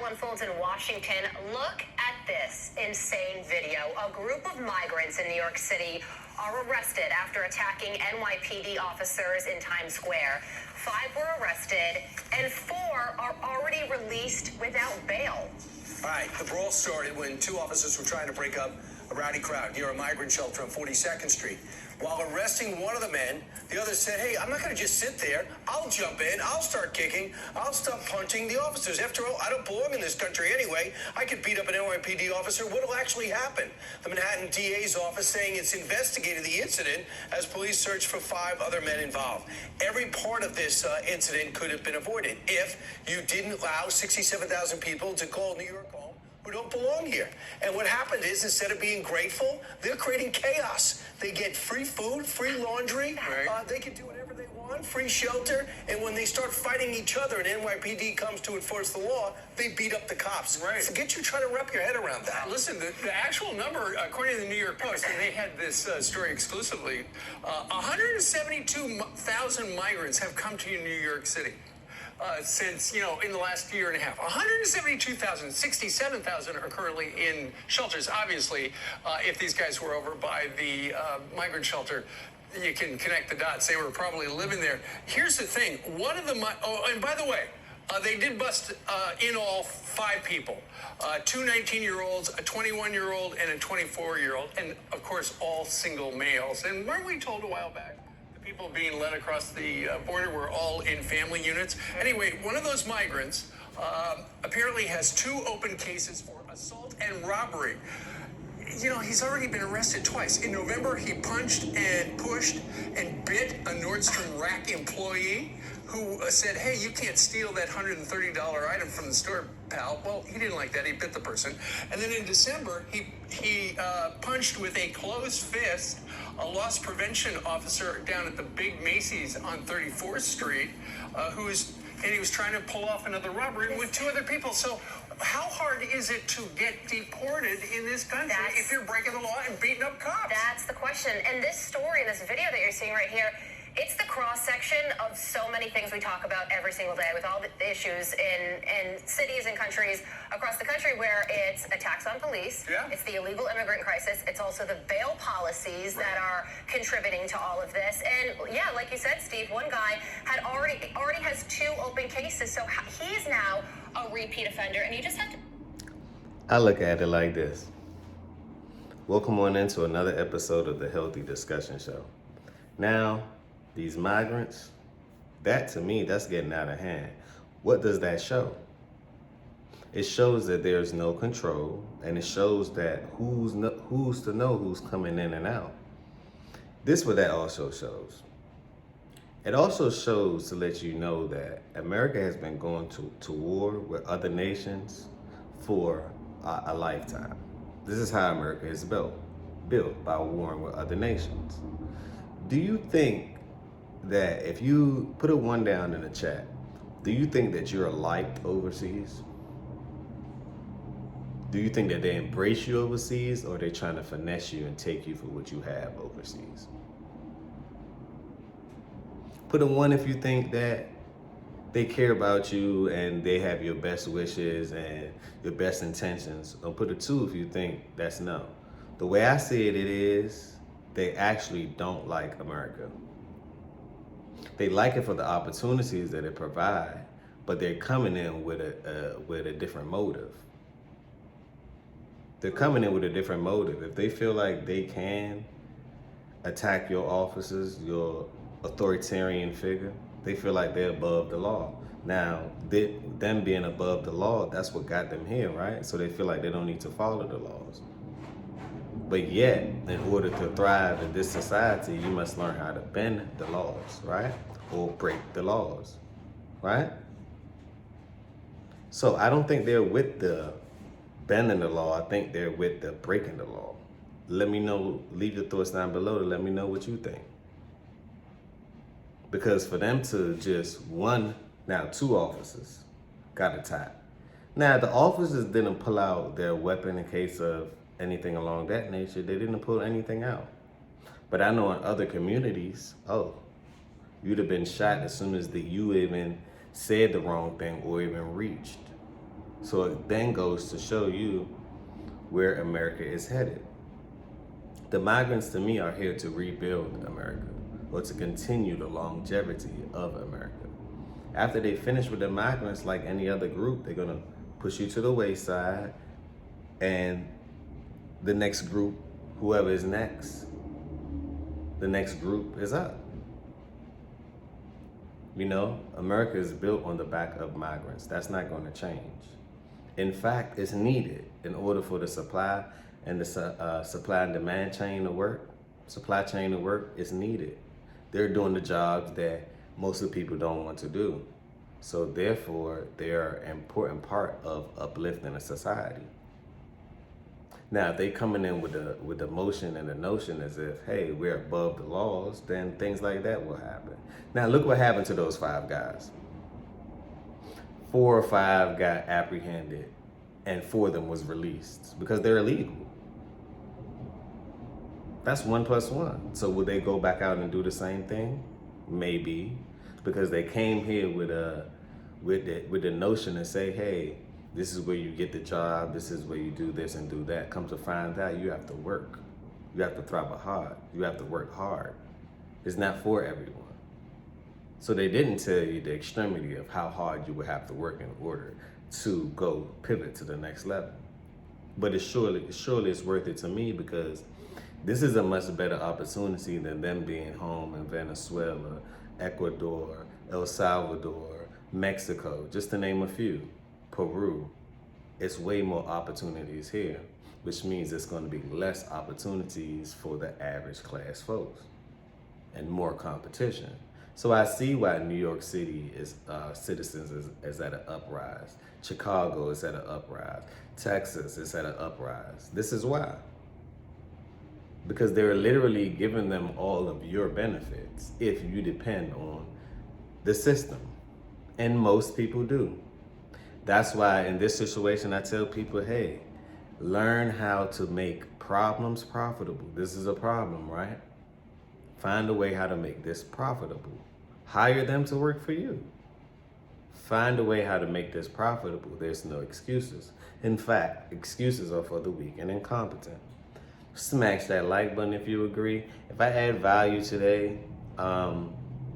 unfolds in Washington. Look at this insane video. A group of migrants in New York City are arrested after attacking NYPD officers in Times Square. 5 were arrested and 4 are already released without bail. All right, the brawl started when 2 officers were trying to break up a rowdy crowd near a migrant shelter on 42nd Street. While arresting one of the men, the other said, hey, I'm not going to just sit there. I'll jump in. I'll start kicking. I'll stop punching the officers. After all, I don't belong in this country anyway. I could beat up an NYPD officer. What'll actually happen? The Manhattan DA's office saying it's investigated the incident as police search for 5 other men involved. Every part of this incident could have been avoided if you didn't allow 67,000 people to call New York home who don't belong here. And what happened is, instead of being grateful, they're creating chaos. They get free food, free laundry, they can do whatever they want, free shelter, and when they start fighting each other and NYPD comes to enforce the law, they beat up the cops. Right. So get you trying to wrap your head around that. Listen, the actual number, according to the New York Post, and they had this story exclusively, 172,000 migrants have come to New York City. Since, in the last year and a half. 172,000, 67,000 are currently in shelters. Obviously, if these guys were over by the migrant shelter, you can connect the dots. They were probably living there. Here's the thing. And by the way, they did bust in all 5 people, 2 19-year-olds, a 21-year-old, and a 24-year-old, and of course, all single males. And weren't we told a while back? People being led across the border were all in family units. Anyway, one of those migrants apparently has 2 open cases for assault and robbery. He's already been arrested twice. In November, he punched and pushed and bit a Nordstrom Rack employee who said, hey, you can't steal that $130 item from the store, pal. Well, he didn't like that. He bit the person. And then in December, he punched with a closed fist a loss prevention officer down at the big Macy's on 34th Street, and he was trying to pull off another robbery with 2 other people. So how hard is it to get deported in this country if you're breaking the law and beating up cops? That's the question. And this story, this video that you're seeing right here, it's the cross-section of so many things we talk about every single day with all the issues in cities and countries across the country where it's attacks on police, it's the illegal immigrant crisis, it's also the bail policies that are contributing to all of this. And yeah, like you said, Steve, one guy had already has 2 open cases, so he's now a repeat offender, and you just have to... I look at it like this. Welcome on into another episode of the Healthy Discussion Show. Now, these migrants, that to me, that's getting out of hand. What does that show? It shows that there's no control, and it shows that who's to know who's coming in and out. This what that also shows. It also shows to let you know that America has been going to war with other nations for a lifetime. This is how America is built by warring with other nations. Do you think that if you put a 1 down in the chat, do you think that you're liked overseas? Do you think that they embrace you overseas, or they're trying to finesse you and take you for what you have overseas? Put a 1 if you think that they care about you and they have your best wishes and your best intentions, or put a 2 if you think that's no. The way I see it is they actually don't like America. They like it for the opportunities that it provides, but they're coming in with a different motive. They're coming in with a different motive. If they feel like they can attack your officers, your authoritarian figure, they feel like they're above the law. Now, them being above the law, that's what got them here, right? So they feel like they don't need to follow the laws. But yet, in order to thrive in this society, you must learn how to bend the laws, right? Or break the laws, right? So I don't think they're with the bending the law. I think they're with the breaking the law. Let me know, leave your thoughts down below to let me know what you think. Because for them to just 2 officers got attacked. Now, the officers didn't pull out their weapon in case of anything along that nature. They didn't pull anything out. But I know in other communities, you'd have been shot as soon as you even said the wrong thing or even reached. So it then goes to show you where America is headed. The migrants, to me, are here to rebuild America, or to continue the longevity of America. After they finish with the migrants, like any other group, they're gonna push you to the wayside, and the next group, whoever is next, the next group is up. You know, America is built on the back of migrants. That's not gonna change. In fact, it's needed in order for the supply and the supply and demand chain to work. Supply chain to work is needed. They're doing the jobs that most of the people don't want to do. So therefore, they're an important part of uplifting a society. Now, if they coming in with the motion and the notion as if, hey, we're above the laws, then things like that will happen. Now, look what happened to those 5 guys. 4 or 5 got apprehended, and 4 of them was released because they're illegal. That's 1 + 1. So would they go back out and do the same thing? Maybe, because they came here with the notion to say, hey, this is where you get the job, this is where you do this and do that. Come to find out, you have to work. You have to thrive hard. You have to work hard. It's not for everyone. So they didn't tell you the extremity of how hard you would have to work in order to go pivot to the next level. But it surely is worth it to me, because this is a much better opportunity than them being home in Venezuela, Ecuador, El Salvador, Mexico, just to name a few, Peru. It's way more opportunities here, which means there's going to be less opportunities for the average class folks and more competition. So I see why New York City citizens is at an uprise. Chicago is at an uprise. Texas is at an uprise. This is why. Because they're literally giving them all of your benefits if you depend on the system. And most people do. That's why in this situation, I tell people, hey, learn how to make problems profitable. This is a problem, right? Find a way how to make this profitable. Hire them to work for you. Find a way how to make this profitable. There's no excuses. In fact, excuses are for the weak and incompetent. Smash that like button if you agree. If I add value today,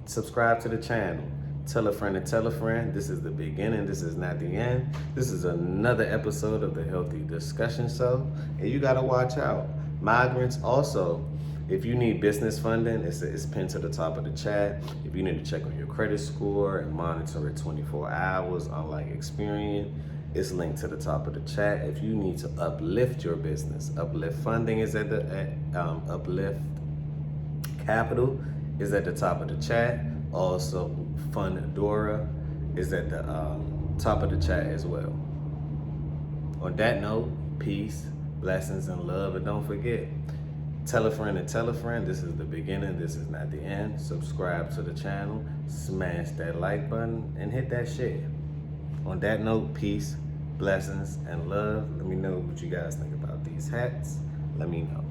subscribe to the channel. Tell a friend to tell a friend. This is the beginning. This is not the end. This is another episode of the Healthy Discussion Show. And you got to watch out. Migrants also, if you need business funding, it's pinned to the top of the chat. If you need to check on your credit score and monitor it 24 hours, unlike Experian, it's linked to the top of the chat. If you need to uplift your business, Uplift Funding is at Uplift Capital is at the top of the chat. Also, Fundora is at the top of the chat as well. On that note, peace, blessings, and love. And don't forget, tell a friend and tell a friend. This is the beginning. This is not the end. Subscribe to the channel. Smash that like button and hit that share. On that note, peace, blessings, and love. Let me know what you guys think about these hats. Let me know.